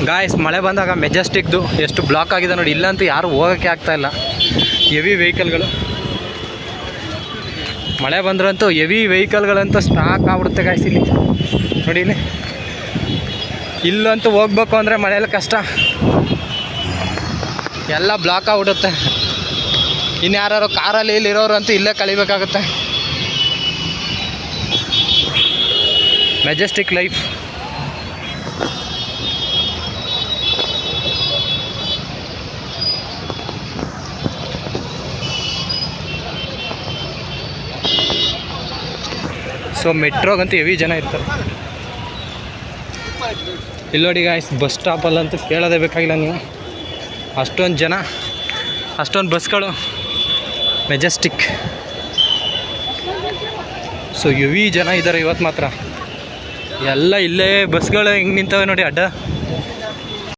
Guys ಮಳೆ ಬಂದಾಗ ಮೆಜೆಸ್ಟಿಕ್ದು ಎಷ್ಟು ಬ್ಲಾಕ್ ಆಗಿದೆ ನೋಡಿ. ಇಲ್ಲಂತೂ ಯಾರು ಹೋಗೋಕ್ಕೆ ಆಗ್ತಾಯಿಲ್ಲ, ಹೆವಿ ವೆಹಿಕಲ್ಗಳು. ಮಳೆ ಬಂದ್ರಂತೂ ಹೆವಿ ವೆಹಿಕಲ್ಗಳಂತೂ ಸ್ಟಾಕ್ ಆಗ್ಬಿಡುತ್ತೆ ಗಾಯ್ಸ್ ಇಲ್ಲಿ ನೋಡಿ. ಇಲ್ಲಂತೂ ಹೋಗ್ಬೇಕು ಅಂದರೆ ಮಳೆಯಲ್ಲಿ ಕಷ್ಟ, ಎಲ್ಲ ಬ್ಲಾಕ್ ಆಗ್ಬಿಡುತ್ತೆ. ಇನ್ಯಾರು ಕಾರಲ್ಲಿ ಇಲ್ಲಿರೋರು ಅಂತೂ ಇಲ್ಲೇ ಕಳಿಬೇಕಾಗುತ್ತೆ. ಮೆಜೆಸ್ಟಿಕ್ ಲೈಫ್. ಸೊ ಮೆಟ್ರೋಗಂತೂ ಹೆವಿ ಜನ ಇರ್ತಾರೆ. ಇಲ್ಲಿ ನೋಡಿ ಗಾಯ್ಸ್, ಬಸ್ ಸ್ಟಾಪಲ್ಲಂತೂ ಕೇಳೋದೇ ಬೇಕಾಗಿಲ್ಲ ನೀವು, ಅಷ್ಟೊಂದು ಜನ, ಅಷ್ಟೊಂದು ಬಸ್ಗಳು ಮೆಜೆಸ್ಟಿಕ್. ಸೊ ಹೆವಿ ಜನ ಇದ್ದಾರೆ ಇವತ್ತು ಮಾತ್ರ. ಎಲ್ಲ ಇಲ್ಲೇ ಬಸ್ಗಳು ಹೆಂಗೆ ನಿಂತವೆ ನೋಡಿ ಅಡ್ಡ.